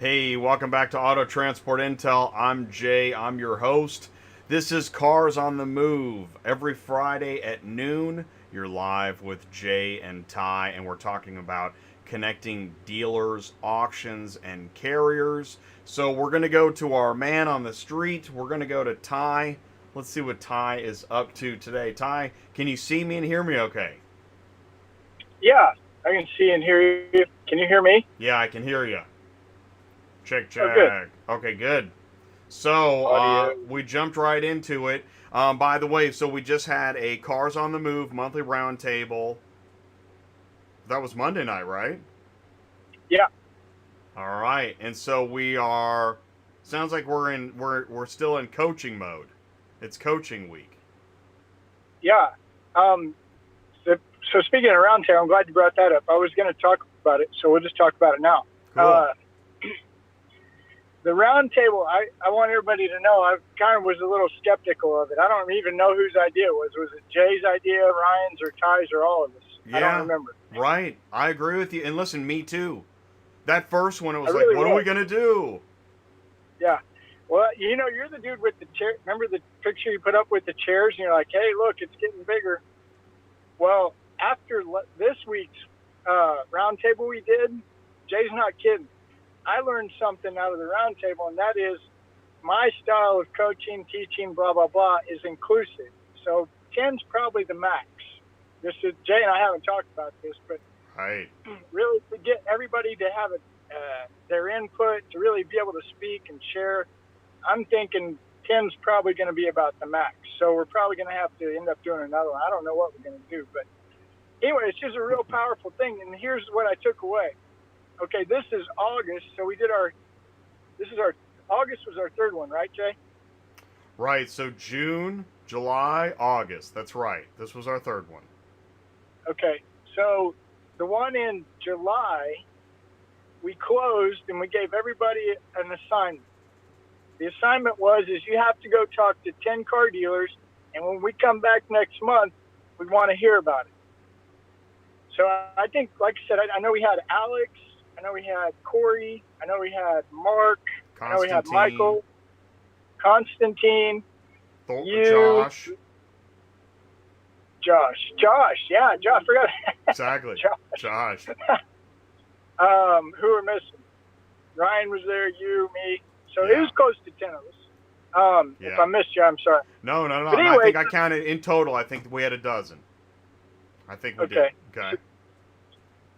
Hey, welcome back to Auto Transport Intel. I'm Jay, I'm your host. This is Cars on the Move. Every Friday at noon, you're live with Jay and Ty, and we're talking about connecting dealers, auctions, and carriers. So we're going to go to our man on the street. We're going to go to Ty. Let's see what Ty is up to today. Ty, can you see me and hear me okay? Yeah, I can see and hear you. Can you hear me? Yeah, I can hear you. Check, Oh, good. check. Okay, good. So Audio. we jumped right into it. By the way, so we just had a Cars on the Move monthly roundtable. That was Monday night, right? Yeah, All right, and so we are. Sounds like we're still in coaching mode. It's coaching week. yeah. Um, so, so speaking of roundtable, I'm glad you brought that up. I was going to talk about it, so we'll just talk about it now. Cool. The roundtable, I want everybody to know, I kind of was a little skeptical of it. I don't even know whose idea it was. Was it Jay's idea, Ryan's, or Ty's, or all of us? I don't Yeah, remember. right. I agree with you. And listen, me too. That first one, it was like, really what are we was. gonna do? Yeah. Well, you're the dude with the chair. Remember the picture you put up with the chairs? And you're like, hey, look, it's getting bigger. Well, after this week's roundtable we did, Jay's not kidding. I learned something out of the roundtable, and that is my style of coaching, teaching, blah, blah, blah, is inclusive. So 10's probably the max. This is, Jay and I haven't talked about this, but Right. really to get everybody to have their input, to really be able to speak and share, I'm thinking 10's probably going to be about the max. So we're probably going to have to end up doing another one. I don't know what we're going to do, but anyway, it's just a real powerful thing. And here's what I took away. Okay, this is August, so we did August was our third one, right, Jay? Right. So June, July, August. That's right. This was our third one. Okay, so the one in July, we closed and we gave everybody an assignment. The assignment is you have to go talk to 10 car dealers, and when we come back next month, we want to hear about it. So I think, like I said, I know we had Alex, I know we had Corey, I know we had Mark, I know we had Michael, Constantine, you, Josh, yeah, Josh, I forgot. Exactly. Josh. Who are missing? Ryan was there, you, me. So it was close to 10 of us. If I missed you, I'm sorry. No. But anyway, I think I counted in total. I think we had a dozen. I think we did. Okay.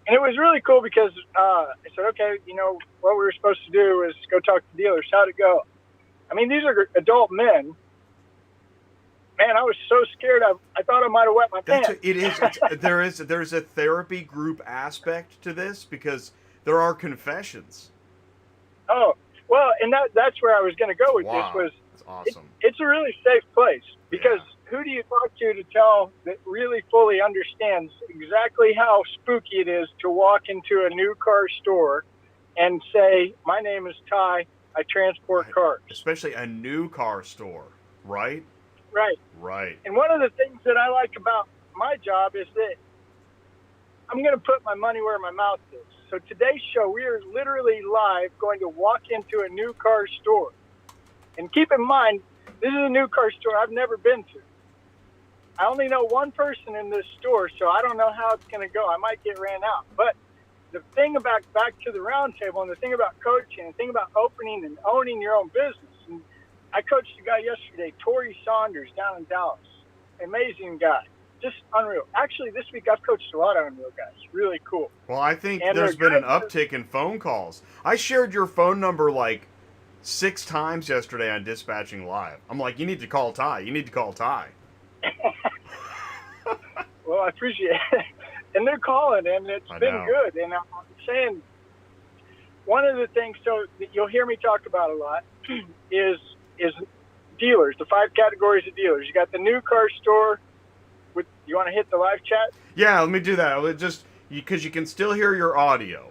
And it was really cool because I said, okay, what we were supposed to do is go talk to dealers. How'd it go? I mean, these are adult men. Man, I was so scared. I thought I might have wet my pants. It is. There's a therapy group aspect to this because there are confessions. Oh, well, and that's where I was going to go with this. That's awesome. It's a really safe place because who do you talk to tell that really fully understands exactly how spooky it is to walk into a new car store and say, my name is Ty, I transport cars. Especially a new car store, right? Right. And one of the things that I like about my job is that I'm going to put my money where my mouth is. So today's show, we are literally live going to walk into a new car store. And keep in mind, this is a new car store I've never been to. I only know one person in this store, so I don't know how it's going to go. I might get ran out. But the thing about back to the roundtable and the thing about coaching, the thing about opening and owning your own business. And I coached a guy yesterday, Torrey Saunders, down in Dallas. Amazing guy. Just unreal. Actually, this week I've coached a lot of unreal guys. Really cool. Well, I think there's been an uptick in phone calls. I shared your phone number like 6 times yesterday on Dispatching Live. I'm like, you need to call Ty. Well, I appreciate it. And they're calling, and it's been good. And I'm saying one of the things, so that you'll hear me talk about a lot, is dealers, the 5 categories of dealers. You got the new car store. You want to hit the live chat? Yeah, let me do that. Because you can still hear your audio.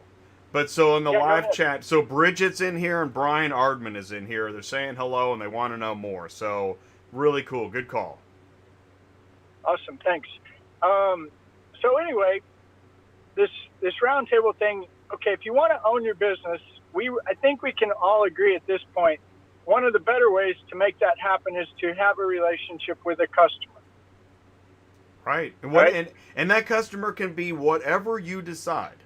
But so in the live chat, so Bridget's in here and Brian Ardman is in here. They're saying hello and they want to know more. So really cool. Good call. Awesome. Thanks. So anyway, this roundtable thing, okay, if you want to own your business, I think we can all agree at this point, one of the better ways to make that happen is to have a relationship with a customer. Right. And right? and that customer can be whatever you decide.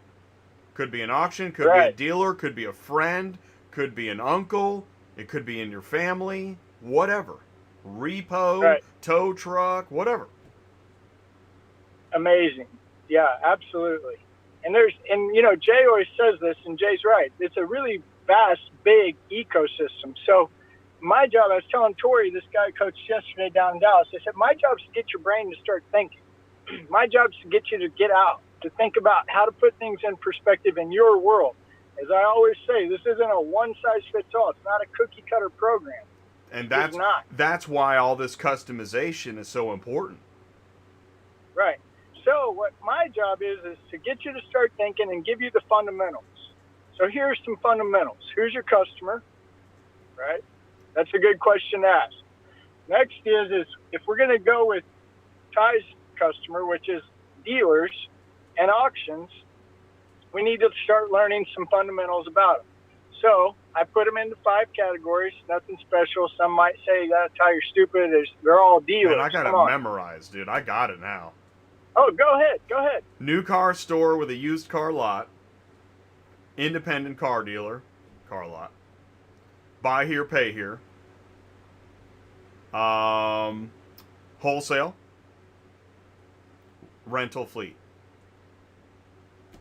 Could be an auction, could be a Right. dealer, could be a friend, could be an uncle, it could be in your family, whatever. Repo, Right. tow truck, whatever. Amazing. Yeah, absolutely. And you know, Jay always says this, and Jay's right. It's a really vast, big ecosystem. So my job, I was telling Tori, this guy I coached yesterday down in Dallas, I said, my job is to get your brain to start thinking. My job is to get you to get out, to think about how to put things in perspective in your world. As I always say, this isn't a one-size-fits-all. It's not a cookie-cutter program. And that's why all this customization is so important. Right. So what my job is to get you to start thinking and give you the fundamentals. So here's some fundamentals. Who's your customer? Right? That's a good question to ask. Next is if we're going to go with Ty's customer, which is dealers and auctions, we need to start learning some fundamentals about them. So I put them into 5 categories, nothing special. Some might say, Ty, you're stupid. They're all dealers. Man, I got it memorized, dude. I got it now. Oh, go ahead. New car store with a used car lot. Independent car dealer, car lot. Buy here, pay here. Wholesale. Rental fleet.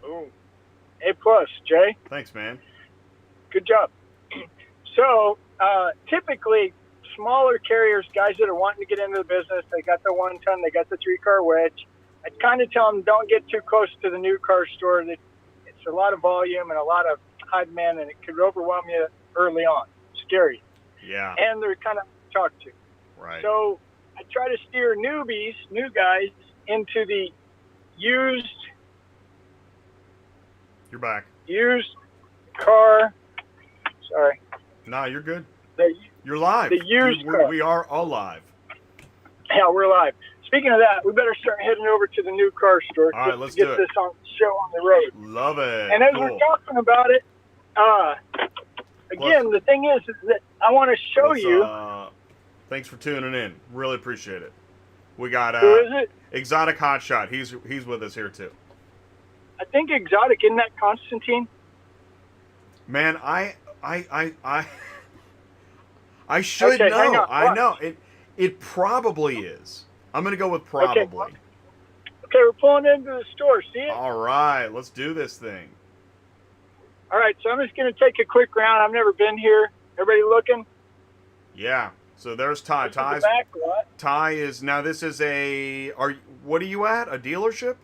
Ooh. A+, Jay. Thanks, man. Good job. So typically, smaller carriers, guys that are wanting to get into the business, they got the 1-ton, they got the 3-car wedge. I'd kind of tell them don't get too close to the new car store. It's a lot of volume and a lot of high demand, and it could overwhelm you early on. Scary. Yeah. And they're kind of talked to. Right. So I try to steer new guys, into the used. You're back. Used car. Sorry. No, you're good. You're live. The used car. We are all live. Yeah, we're live. Speaking of that, we better start heading over to the new car store all right, to get this show on the road. Love it. And as we're talking about it, again, the thing is that I want to show you. Thanks for tuning in. Really appreciate it. We got who is it? Exotic Hotshot. He's with us here too. I think Exotic, isn't that Constantine? Man, I should know. I know. It probably is. I'm going to go with probably. Okay, we're pulling into the store. See it? All right, let's do this thing. All right, so I'm just going to take a quick round. I've never been here. Everybody looking? Yeah. So there's Ty. Ty is now. This is what are you at? A dealership?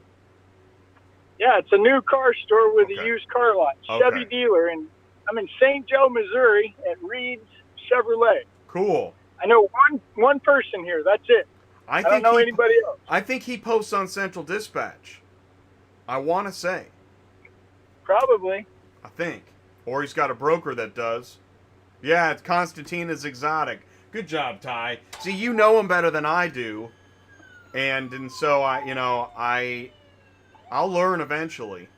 Yeah, it's a new car store with a used car lot. Okay. Chevy dealer, and I'm in St. Joe, Missouri, at Reed's Chevrolet. Cool. I know one person here. That's it. I don't know anybody else. I think he posts on Central Dispatch. I want to say. Probably. I think. Or he's got a broker that does. Yeah, it's Constantine is Exotic. Good job, Ty. See, you know him better than I do. And so I'll learn eventually.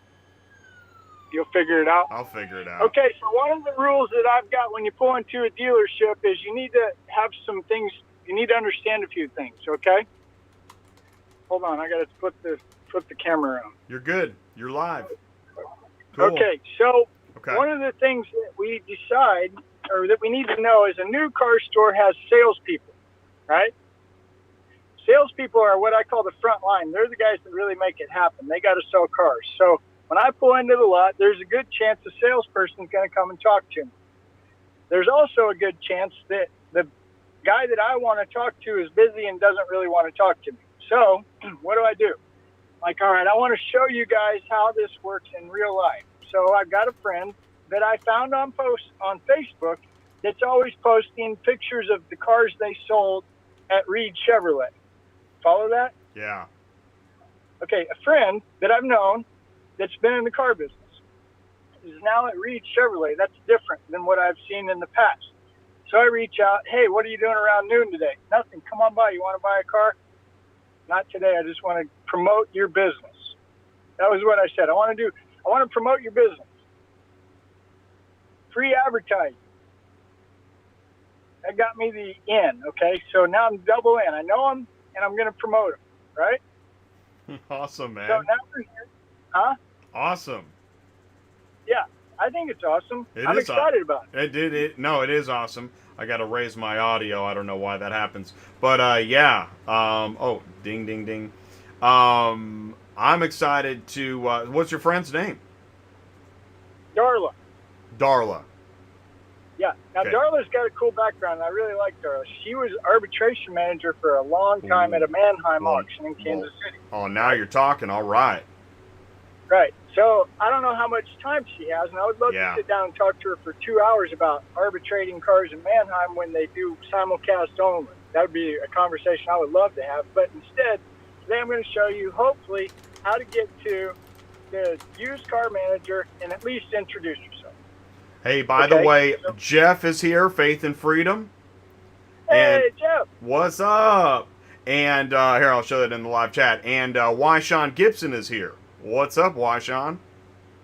You'll figure it out? I'll figure it out. Okay, so one of the rules that I've got when you pull into a dealership is you need to have some things, you need to understand a few things, okay? Hold on, I got to flip the camera on. You're good. You're live. Cool. Okay, so one of the things that we decide, or that we need to know, is a new car store has salespeople, right? Salespeople are what I call the front line. They're the guys that really make it happen. They got to sell cars. So when I pull into the lot, there's a good chance the salesperson is going to come and talk to me. There's also a good chance that the guy that I want to talk to is busy and doesn't really want to talk to me. So what do? Like, all right, I want to show you guys how this works in real life. So I've got a friend that I found on Facebook that's always posting pictures of the cars they sold at Reed Chevrolet. Follow that? Yeah. Okay, a friend that I've known that's been in the car business is now at Reed Chevrolet. That's different than what I've seen in the past. So I reach out, hey, what are you doing around noon today? Nothing. Come on by. You want to buy a car? Not today. I just want to promote your business. That was what I said. I want to promote your business. free advertising. That got me the in, okay? So now I'm double in. I know them, and I'm going to promote them, right? Awesome, man. So now we're here. Huh? Awesome. Yeah, I think it's awesome. I'm It excited about it. No, it is awesome. I got to raise my audio. I don't know why that happens. But, yeah. Oh, ding, ding, ding. I'm excited to, what's your friend's name? Darla. Darla. Yeah. Now, Okay. Darla's got a cool background. I really like Darla. She was arbitration manager for a long time at a Mannheim auction in Kansas City. Oh, now you're talking. All right. Right. So I don't know how much time she has, and I would love to sit down and talk to her for 2 hours about arbitrating cars in Mannheim when they do simulcast only. That would be a conversation I would love to have. But instead, today I'm going to show you, hopefully, how to get to the used car manager and at least introduce yourself. Hey, by the way, Jeff is here, Faith and Freedom. Hey, Jeff. What's up? And here, I'll show that in the live chat. And Sean Gibson is here. What's up, Sean?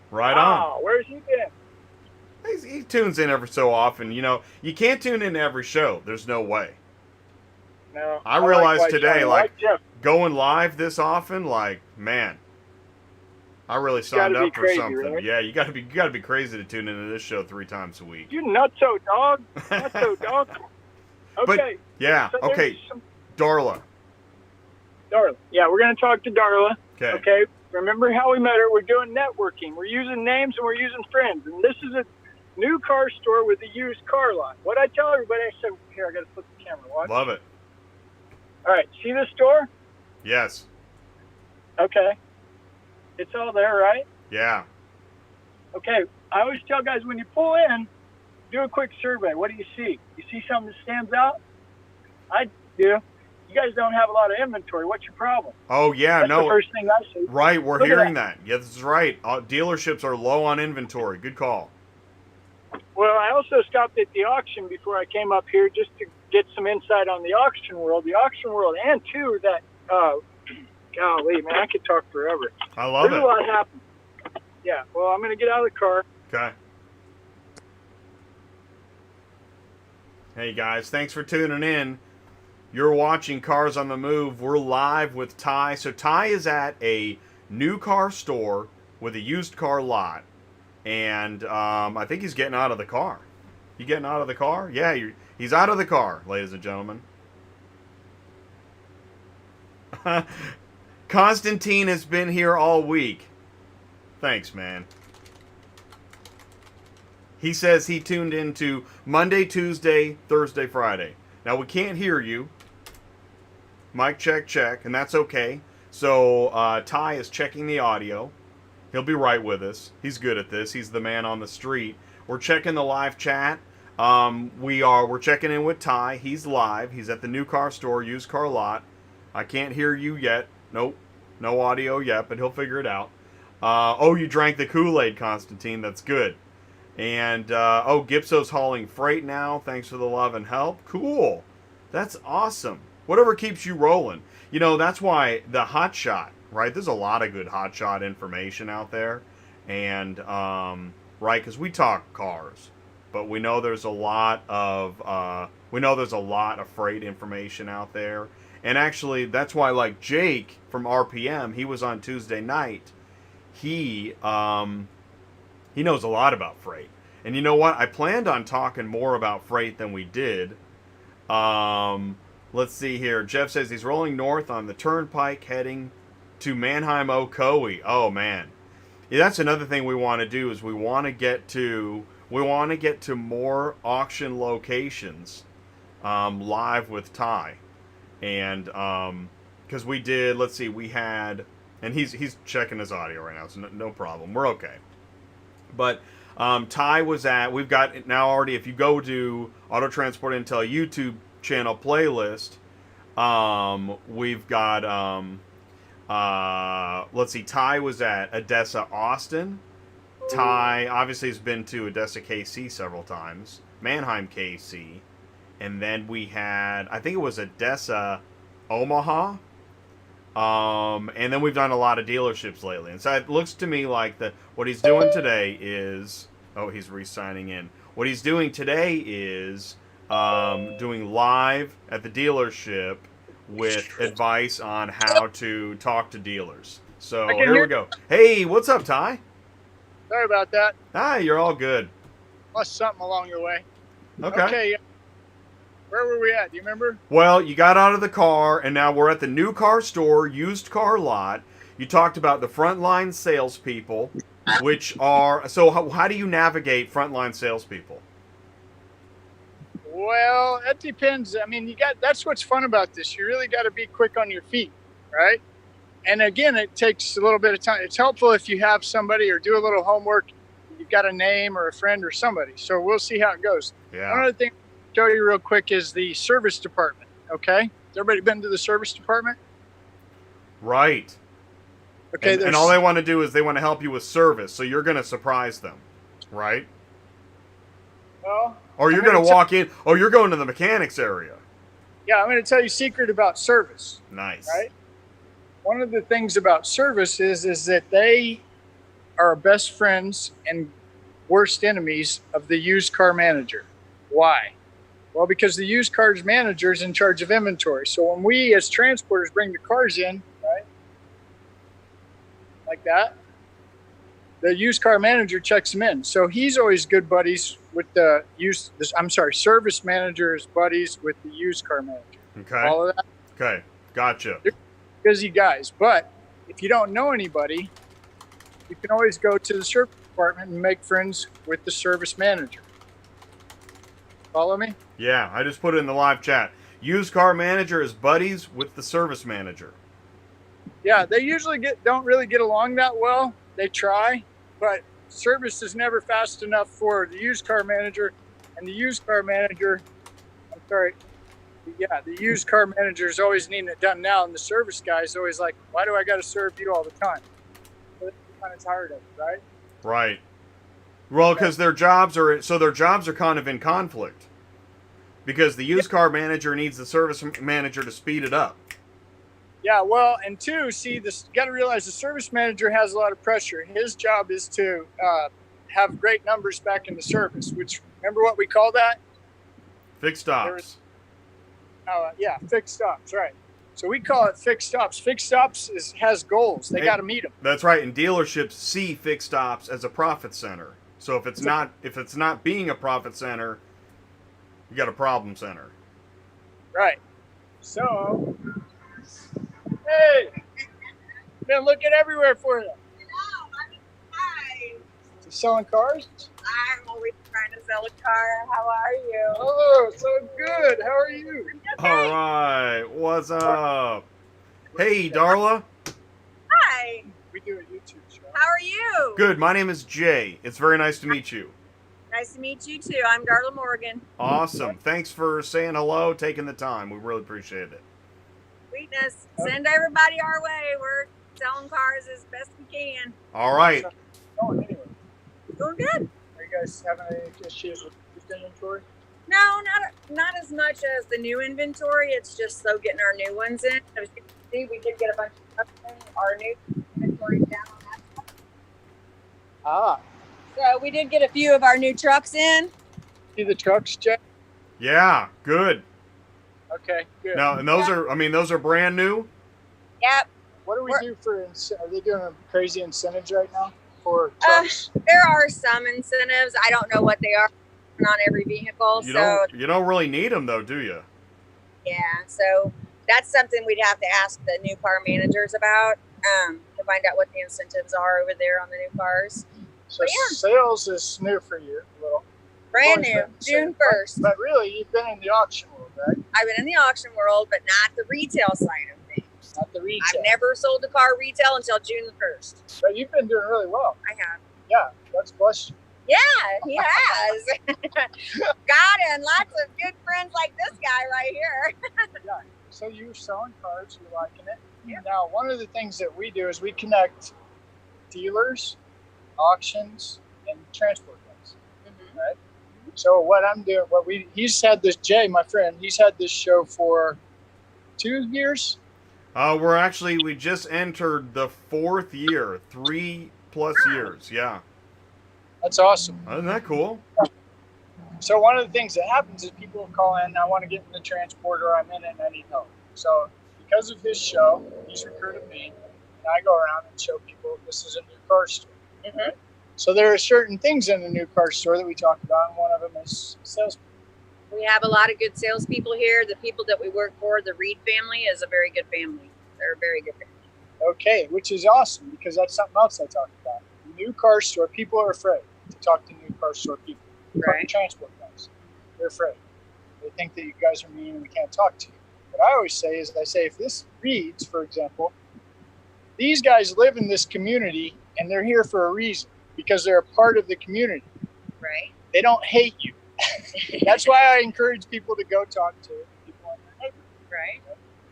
Right on. Oh, where's he been? He tunes in every so often. You know, you can't tune in to every show. There's no way. No. I realized today, like going live this often, man, I really signed up for something. Right? Yeah, you gotta be crazy to tune into this show 3 times a week. You nutso dog. Nutso dog. Okay. But, yeah. So okay. Darla. Yeah, we're gonna talk to Darla. Okay. Okay. Remember how we met her? We're doing networking. We're using names and we're using friends. And this is a new car store with a used car lot. What I tell everybody, I said, here, I got to flip the camera. Watch. Love it. All right. See the store? Yes. Okay. It's all there, right? Yeah. Okay. I always tell guys, when you pull in, do a quick survey. What do you see? You see something that stands out? I do. You guys don't have a lot of inventory. What's your problem? Oh, yeah, That's the first thing I see. Right, we're hearing that. Yeah, that's right. Dealerships are low on inventory. Good call. Well, I also stopped at the auction before I came up here just to get some insight on the auction world. The auction world, and too, that, golly, man, I could talk forever. I love it. There's a lot happening. Yeah, well, I'm going to get out of the car. Okay. Hey, guys, thanks for tuning in. You're watching Cars on the Move. We're live with Ty. So Ty is at a new car store with a used car lot. And I think he's getting out of the car. You getting out of the car? Yeah, he's out of the car, ladies and gentlemen. Constantine has been here all week. Thanks, man. He says he tuned into Monday, Tuesday, Thursday, Friday. Now, we can't hear you. Mic check, check, and that's okay. So, Ty is checking the audio. He'll be right with us. He's good at this. He's the man on the street. We're checking the live chat. We're checking in with Ty. He's live. He's at the new car store, used car lot. I can't hear you yet. Nope. No audio yet, but he'll figure it out. Oh, you drank the Kool-Aid, Constantine. That's good. And, Gipso's hauling freight now. Thanks for the love and help. Cool. That's awesome. Whatever keeps you rolling. You know, that's why the hot shot, right? There's a lot of good hot shot information out there. And, right, because we talk cars. But we know there's a lot of, freight information out there. And actually, that's why, like, Jake from RPM, he was on Tuesday night. He knows a lot about freight. And you know what? I planned on talking more about freight than we did. Let's see here. Jeff says he's rolling north on the turnpike heading to Mannheim Ocoee. Oh, man. Yeah, that's another thing we want to do is we want to get to more auction locations live with Ty. And because we did, let's see, we had, and he's checking his audio right now, so no problem. We're okay. But Ty was at, we've got now already, if you go to Auto Transport Intel YouTube channel playlist, we've got, let's see, Ty was at Odessa, Austin. Ty obviously has been to Odessa, KC several times. Mannheim, KC. And then we had, I think it was Odessa, Omaha. And then we've done a lot of dealerships lately. And so it looks to me like what he's doing today is Oh, he's re-signing in. What he's doing today is doing live at the dealership with advice on how to talk to dealers. So I can here hear we go. Hey, what's up, Ty? Sorry about that. Hi, you're all good. Lost something along the way. Okay. Okay. Where were we at? Do you remember? Well, you got out of the car, and now we're at the new car store, used car lot. You talked about the frontline salespeople, which are so. How do you navigate frontline salespeople? Well, that depends. I mean, that's what's fun about this. You really got to be quick on your feet, right? And again, it takes a little bit of time. It's helpful if you have somebody or do a little homework. You've got a name or a friend or somebody. So we'll see how it goes. Yeah. One other thing I'll show you real quick is the service department. Okay. Has everybody been to the service department? Right. Okay. And all they want to do is they want to help you with service. So you're going to surprise them, right? Well, Or you're going to walk in. Oh, you're going to the mechanics area. Yeah, I'm going to tell you a secret about service. Nice. Right. One of the things about service is that they are best friends and worst enemies of the used car manager. Why? Well, because the used cars manager is in charge of inventory. So when we as transporters bring the cars in, right, like that, the used car manager checks them in. So he's always good buddies with the service manager is buddies with the used car manager. Okay. All of that. Okay. Gotcha. They're busy guys. But if you don't know anybody, you can always go to the service department and make friends with the service manager. Follow me? Yeah, I just put it in the live chat. Used car manager is buddies with the service manager. Yeah, they usually don't really get along that well. They try, but service is never fast enough for the used car manager, and the used car manager, the used car manager is always needing it done now, and the service guy is always like, why do I got to serve you all the time? So they're kind of tired of it, right? Right. Well, because their jobs are kind of in conflict. Because the used car manager needs the service manager to speed it up. Yeah, well, and two, you got to realize the service manager has a lot of pressure. His job is to have great numbers back in the service, which, remember what we call that? Fixed stops. Fixed stops, right. So we call it fixed stops. Fixed stops has goals. They got to meet them. That's right, and dealerships see fixed stops as a profit center. So if it's not being a profit center, you got a problem center. Right. So, hey, been looking everywhere for you. Hi. You selling cars? I'm always trying to sell a car. How are you? Oh, so good. How are you? All right, what's up? Hey, Darla. Hi. We do a YouTube show. How are you? Good. My name is Jay. It's very nice to meet you. Nice to meet you too. I'm Darla Morgan. Awesome. Thanks for saying hello, taking the time. We really appreciate it. Sweetness. Send everybody our way. We're selling cars as best we can. All right. Oh, anyway. Doing good. Are you guys having any issues with inventory? No, not as much as the new inventory. It's just so getting our new ones in. As you can see, we did get a bunch of stuff in. Our new inventory down on that side. Ah. So we did get a few of our new trucks in. See the trucks, Jay? Yeah, good. Okay, good. Now, and those are brand new? Yep. What do we do for, are they doing a crazy incentives right now for trucks? There are some incentives. I don't know what they are on every vehicle. You don't really need them though, do you? Yeah, so that's something we'd have to ask the new car managers about to find out what the incentives are over there on the new cars. So sales is new for you a little. Brand new, June 1st. But really, you've been in the auction world, right? I've been in the auction world, but not the retail side of things. Not the retail. I've never sold a car retail until June 1st. But you've been doing really well. I have. Yeah, that's blessed you. Yeah, he has. God and lots of good friends like this guy right here. Yeah. So you're selling cars, you're liking it. Yeah. Now, one of the things that we do is we connect dealers, auctions, and transport guys. Mm-hmm. Right? So what I'm doing, he's had this, Jay, my friend, he's had this show for 2 years. We just entered the 4th year, 3+ years, yeah. That's awesome. Isn't that cool? So one of the things that happens is people call in, I want to get in the transporter, I'm in it, and I need help. So because of his show, he's recruited me, and I go around and show people this is a new car store. Mm-hmm. Right? So there are certain things in the new car store that we talk about, and one of them is salespeople. We have a lot of good salespeople here. The people that we work for, the Reed family, is a very good family. They're a very good family. Okay, which is awesome because that's something else I talk about. New car store, people are afraid to talk to new car store people. Right. Transport guys, they're afraid. They think that you guys are mean and we can't talk to you. What I always say is, if this Reeds, for example, these guys live in this community and they're here for a reason because they're a part of the community. Right. They don't hate you. That's why I encourage people to go talk to people in their neighborhood. Right.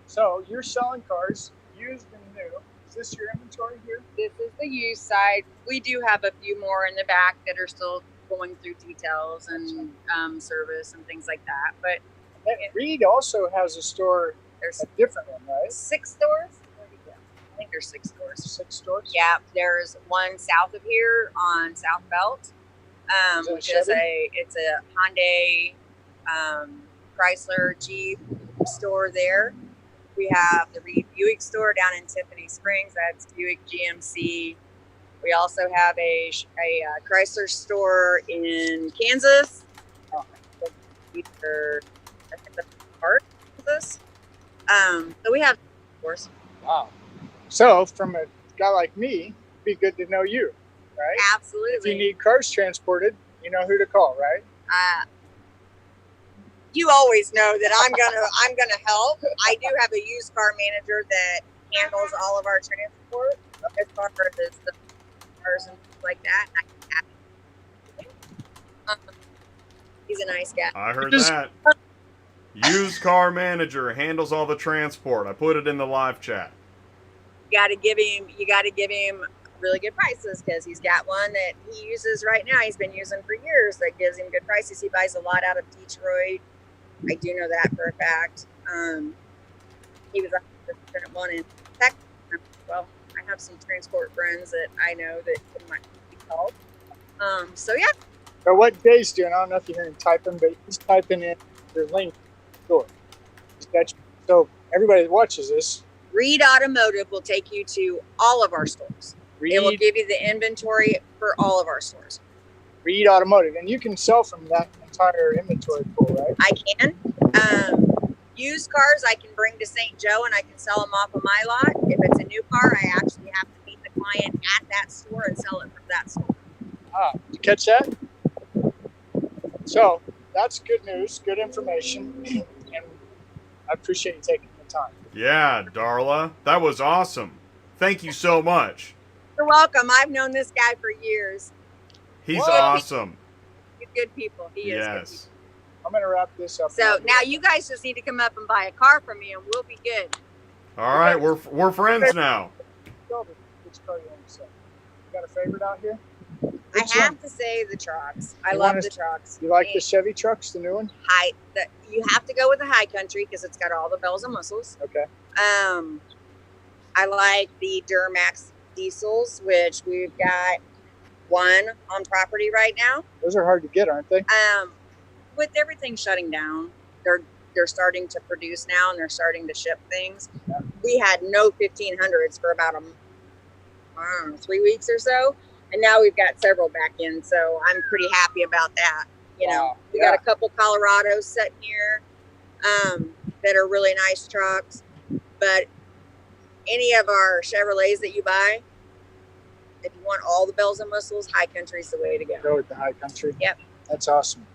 So you're selling cars, used and new. Is this your inventory here? This is the used side. We do have a few more in the back that are still going through details and service and things like that. But Reed also has a store, there's a different one, right? 6 stores. I think there's 6 stores. 6 stores? Yeah, there's one south of here on South Belt, which is it's a Hyundai, Chrysler, Jeep store there. We have the Reed Buick store down in Tiffany Springs. That's Buick GMC. We also have a Chrysler store in Kansas. Kansas. So we have stores. Wow. So from a guy like me, it'd be good to know you, right? Absolutely. If you need cars transported, you know who to call, right? You always know that I'm gonna help. I do have a used car manager that handles all of our transport as far as the cars and things like that. He's a nice guy. I heard that. Used car manager handles all the transport. I put it in the live chat. You got to give him really good prices because he's got one that he uses right now. He's been using for years that gives him good prices. He buys a lot out of Detroit. I do know that for a fact. He was at one in Texas. Well, I have some transport friends that I know that might be called. So yeah. So what Jay's doing, I don't know if you hear him typing, but he's typing in the link to the store. So everybody that watches this, Reed Automotive will take you to all of our stores. It will give you the inventory for all of our stores. Reed Automotive, and you can sell from that entire inventory pool, right? I can. Used cars I can bring to St. Joe and I can sell them off of my lot. If it's a new car, I actually have to meet the client at that store and sell it from that store. Did you catch that? So that's good news, good information, and I appreciate you taking the time. Yeah, Darla, that was awesome. Thank you so much. You're welcome. I've known this guy for years. He's awesome. He's good people. He is good people. I'm going to wrap this up. So now you guys just need to come up and buy a car from me and we'll be good. All right, we're friends now. Which car you want to sell? You got a favorite out here? I have to say the trucks. I love the trucks. You like the Chevy trucks, the new one? You have to go with the High Country because it's got all the bells and whistles. Okay. I like the Duramax diesels, which we've got one on property right now. Those are hard to get, aren't they? With everything shutting down, they're starting to produce now and they're starting to ship things. Yeah. We had no 1500s for about 3 weeks or so. And now we've got several back in, so I'm pretty happy about that. You know, we got a couple Colorados sitting here that are really nice trucks. But any of our Chevrolets that you buy, if you want all the bells and whistles, High Country's the way to go. Go with the High Country. Yep. That's awesome.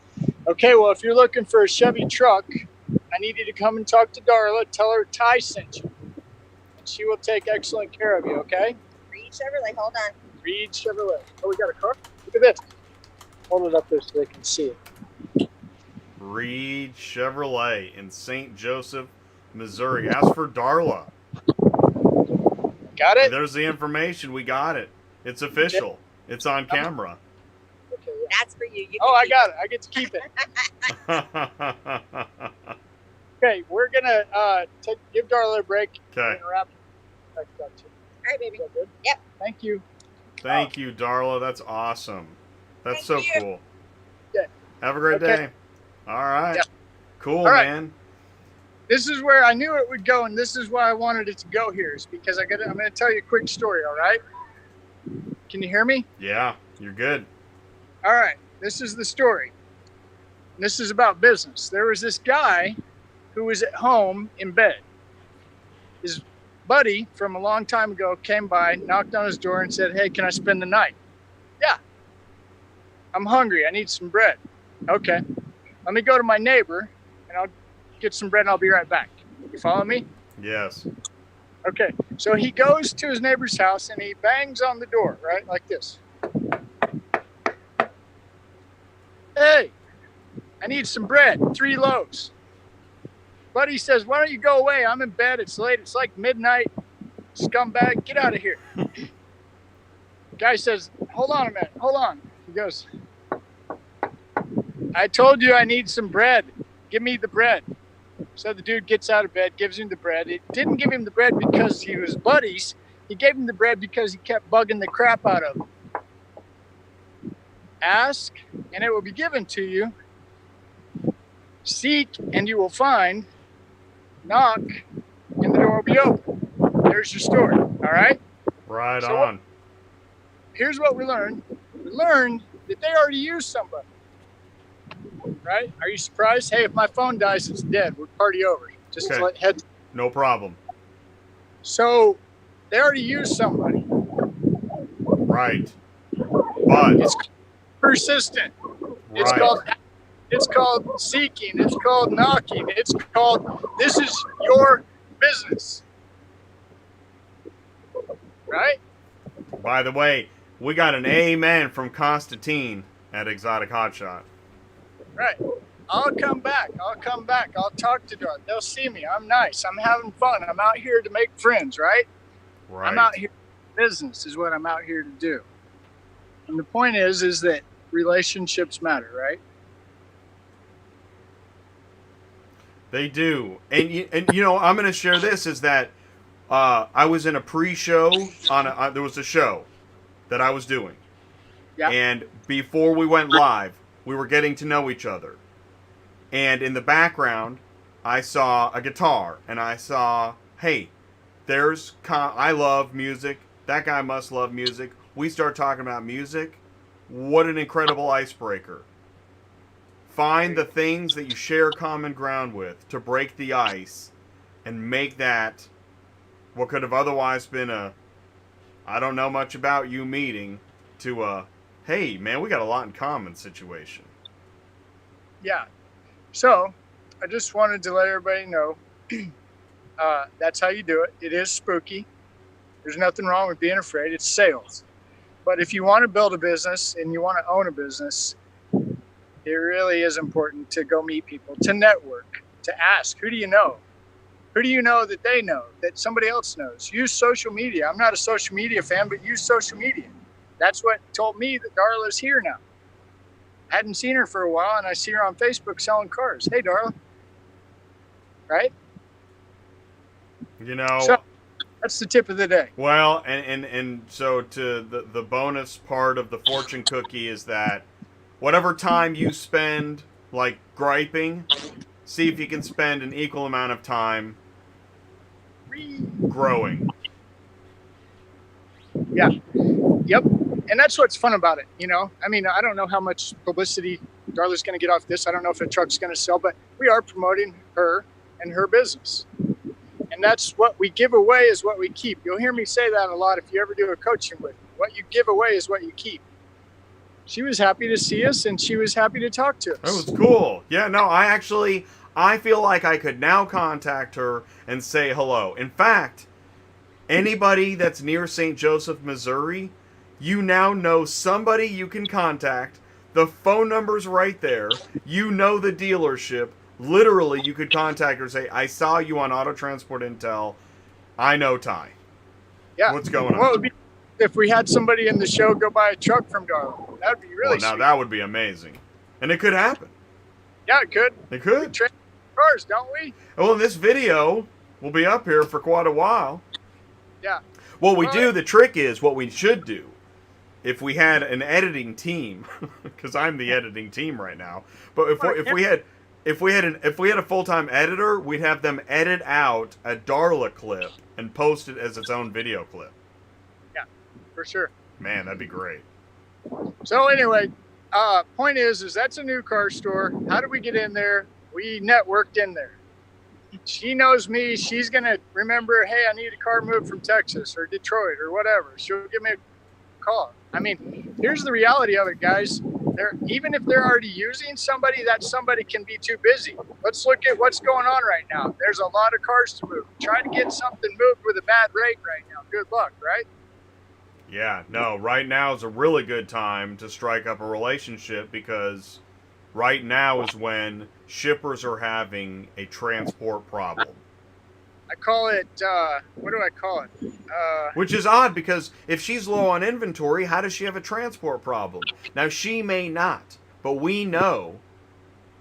Okay, well, if you're looking for a Chevy truck, I need you to come and talk to Darla. Tell her Ty sent you. And she will take excellent care of you, okay? Reed Chevrolet, hold on. Reed Chevrolet. Oh, we got a car? Look at this. Hold it up there so they can see it. Reed Chevrolet in St. Joseph, Missouri. Ask for Darla. Got it? There's the information. We got it. It's official. It's on camera. Okay, That's for you. I got it. I get to keep it. Okay, we're going to give Darla a break. Okay. And wrap back up to you. All right, baby. Is that good? Yep. Thank you. Thank you, Darla. That's awesome. That's Thank so you. cool. Yeah. Have a great day. All right. Yeah. Cool, All right. man. This is where I knew it would go, and this is why I wanted it to go here, is because I'm going to tell you a quick story, all right? Can you hear me? Yeah, you're good. All right. This is the story. And this is about business. There was this guy who was at home in bed. His buddy from a long time ago came by, knocked on his door, and said, "Hey, can I spend the night?" "Yeah. I'm hungry. I need some bread." "Okay. Let me go to my neighbor, and I'll get some bread, and I'll be right back." You follow me? Yes. Okay. So he goes to his neighbor's house, and he bangs on the door, right, like this. "Hey, I need some bread, 3 loaves." Buddy says, "Why don't you go away? I'm in bed. It's late. It's like midnight. Scumbag, get out of here." Guy says, "Hold on a minute. Hold on." He goes, "I told you I need some bread. Give me the bread." So the dude gets out of bed, gives him the bread. It didn't give him the bread because he was buddies. He gave him the bread because he kept bugging the crap out of him. Ask, and it will be given to you. Seek, and you will find. Knock, and the door will be open. There's your story, all right? Right So on. Here's what we learned. We learned that they already used somebody, right? Are you surprised? Hey, if my phone dies, it's dead. We're party over. Just Okay. let heads. No problem. So they already used somebody. Right. But It's persistent. It's right. called seeking. It's called knocking. It's called, this is your business. Right? By the way, we got an amen from Constantine at Exotic Hotshot. Right. I'll come back. I'll talk to them. They'll see me. I'm nice. I'm having fun. I'm out here to make friends, right? Right. I'm out here. Business is what I'm out here to do. And the point is that relationships matter, right? They do. And you know, I'm going to share this is that I was in a pre-show there was a show that I was doing. Yeah. And before we went live, we were getting to know each other. And in the background, I saw a guitar and I saw, hey, I love music. That guy must love music. We start talking about music. What an incredible icebreaker. Find the things that you share common ground with to break the ice and make that what could have otherwise been I don't know much about you meeting to hey, man, we got a lot in common situation. Yeah. So I just wanted to let everybody know that's how you do it. It is spooky. There's nothing wrong with being afraid. It's sales. But if you want to build a business and you want to own a business, it really is important to go meet people, to network, to ask, who do you know? Who do you know that they know, that somebody else knows? Use social media. I'm not a social media fan, but use social media. That's what told me that Darla's here now. I hadn't seen her for a while, and I see her on Facebook selling cars. Hey, Darla. Right? You know, So that's the tip of the day. well, and so to the bonus part of the fortune cookie is that whatever time you spend like griping, see if you can spend an equal amount of time growing. Yeah. Yep. And that's what's fun about it, you know? I mean, I don't know how much publicity Darla's going to get off this. I don't know if the truck's going to sell, but we are promoting her and her business. And that's what we give away is what we keep. You'll hear me say that a lot if you ever do a coaching with me. What you give away is what you keep. She was happy to see us, and she was happy to talk to us. That was cool. Yeah, no, I feel like I could now contact her and say hello. In fact, anybody that's near St. Joseph, Missouri, you now know somebody you can contact. The phone number's right there. You know the dealership. Literally, you could contact her and say, I saw you on Auto Transport Intel. I know Ty. Yeah. What's going on? What would be if we had somebody in the show go buy a truck from Darla? That would be really now sweet. that would be amazing. And it could happen. Yeah, it could. It could. We train cars, don't we? Well, this video will be up here for quite a while. Yeah. What we do, the trick is, what we should do if we had an editing team, because I'm the editing team right now, but if we had a full-time editor, we'd have them edit out a Darla clip and post it as its own video clip. Yeah, for sure. Man, that'd be great. So anyway, point is that's a new car store. How do we get in there? We networked in there. She knows me. She's going to remember, hey, I need a car moved from Texas or Detroit or whatever. She'll give me a call. I mean, here's the reality of it, guys. Even if they're already using somebody, that somebody can be too busy. Let's look at what's going on right now. There's a lot of cars to move. Try to get something moved with a bad rate right now. Good luck, right? Yeah, no, right now is a really good time to strike up a relationship, because right now is when shippers are having a transport problem. I call it, what do I call it? Which is odd, because if she's low on inventory, how does she have a transport problem? Now, she may not, but we know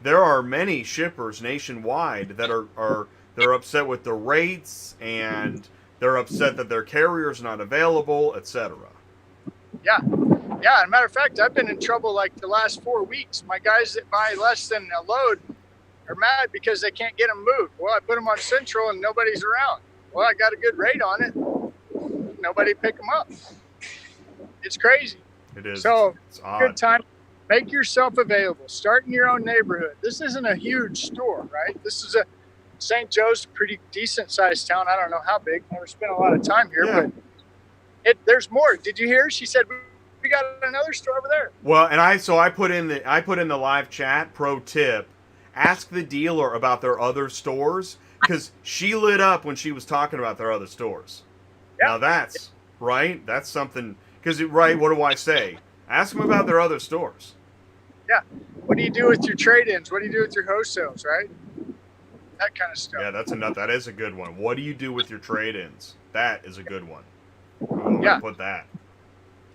there are many shippers nationwide that they're upset with the rates, and they're upset that their carrier's not available, etc. Yeah. Yeah, as a matter of fact, I've been in trouble like the last 4 weeks. My guys that buy less than a load are mad because they can't get them moved. Well, I put them on Central and nobody's around. Well, I got a good rate on it. Nobody pick them up. It's crazy. It is. So, it's odd. Good time. Make yourself available. Start in your own neighborhood. This isn't a huge store, right? This is St. Joe's, a pretty decent sized town. I don't know how big. Never spent a lot of time here, Yeah. but there's more. Did you hear? She said we got another store over there. Well, and I put in the live chat pro tip: ask the dealer about their other stores, because she lit up when she was talking about their other stores. Yeah. Now that's right. That's something. Because right, what do I say? Ask them about their other stores. Yeah. What do you do with your trade-ins? What do you do with your wholesales, right? That kind of stuff. Yeah, that is a good one. What do you do with your trade-ins? That is a good one. I'm Yeah. gonna put that.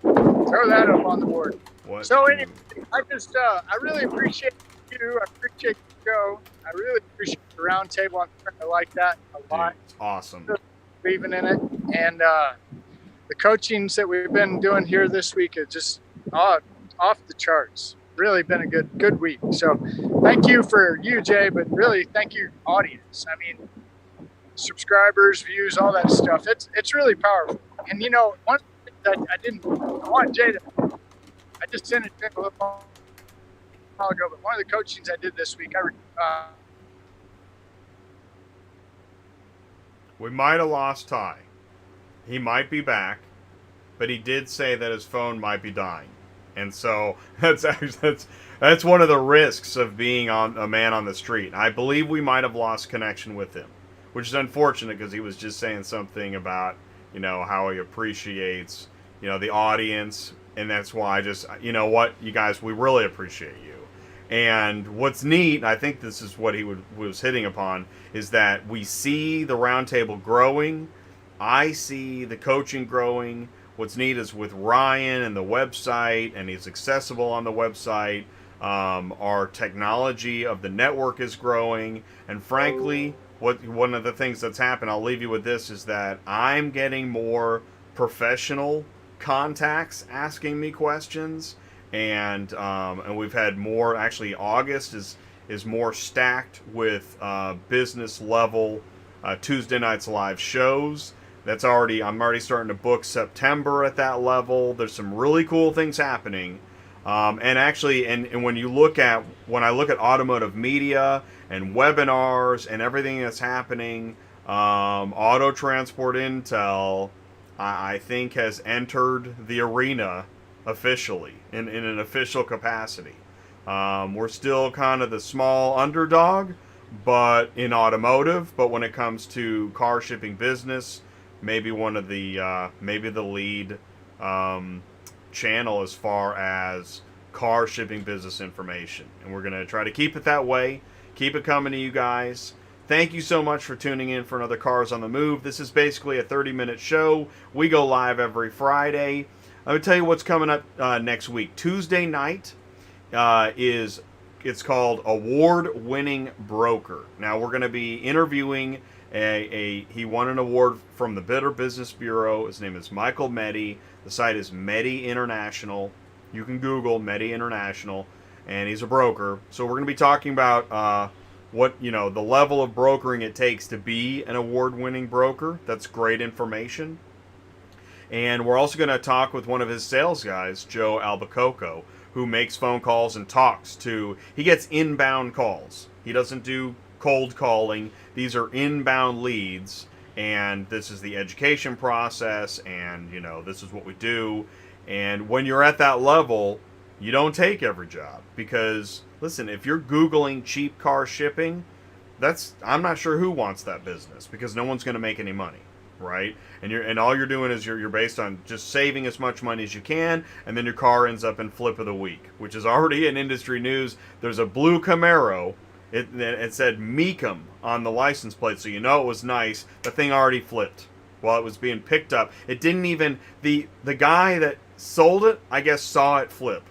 Throw that up on the board. What So do- anyway, I really appreciate you. I appreciate the show. I really appreciate the round table. I like that a lot. Dude, it's awesome. Believing in it. And the coachings that we've been doing here this week are just off the charts. Really been a good week. So thank you for you, Jay, but really thank you, audience. I mean, subscribers, views, all that stuff. It's really powerful. And you know, one thing that I want Jay to, I just sent it a little while ago, but one of the coachings I did this week, We might have lost Ty. He might be back, but he did say that his phone might be dying. And so that's one of the risks of being a man on the street. I believe we might have lost connection with him, which is unfortunate, because he was just saying something about, how he appreciates, the audience. And that's why you know what, you guys, we really appreciate you. And what's neat, I think this is what he was hitting upon, is that we see the roundtable growing. I see the coaching growing. What's neat is with Ryan and the website, and he's accessible on the website. Our technology of the network is growing. And frankly, one of the things that's happened, I'll leave you with this, is that I'm getting more professional contacts asking me questions. And we've had more. Actually, August is more stacked with business level Tuesday nights live shows. I'm already starting to book September at that level. There's some really cool things happening. And actually, and when I look at automotive media and webinars and everything that's happening, Auto Transport Intel, I think, has entered the arena officially in an official capacity. We're still kind of the small underdog, but in automotive. But when it comes to car shipping business, maybe one of the maybe the lead channel as far as car shipping business information. And we're gonna try to keep it that way. Keep it coming to you guys. Thank you so much for tuning in for another Cars on the Move. This is basically a 30-minute show. We go live every Friday. Let me tell you what's coming up next week. Tuesday night it's called Award-Winning Broker. Now we're going to be interviewing He won an award from the Better Business Bureau. His name is Michael Meddy. The site is Meddy International. You can Google Meddy International, and he's a broker. So we're going to be talking about the level of brokering it takes to be an award-winning broker. That's great information. And we're also going to talk with one of his sales guys, Joe Albacoco, who makes phone calls and talks to. He gets inbound calls. He doesn't do cold calling. These are inbound leads, and this is the education process, and this is what we do. And when you're at that level, you don't take every job, because listen, if you're Googling cheap car shipping, I'm not sure who wants that business, because no one's going to make any money, right? And all you're doing is you're based on just saving as much money as you can, and then your car ends up in flip of the week, which is already in industry news. There's a blue Camaro. It said Meekum on the license plate, so it was nice. The thing already flipped while it was being picked up. It didn't even, the guy that sold it, I guess, saw it flip.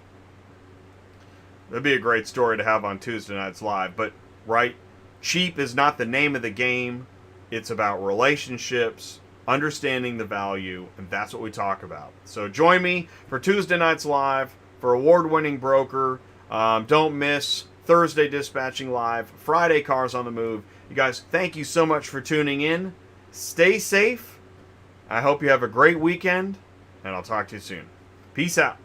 That'd be a great story to have on Tuesday Nights Live. But, right, cheap is not the name of the game. It's about relationships, understanding the value, and that's what we talk about. So join me for Tuesday Nights Live for award-winning broker. Don't miss Thursday Dispatching Live, Friday Cars on the Move. You guys, thank you so much for tuning in. Stay safe. I hope you have a great weekend, and I'll talk to you soon. Peace out.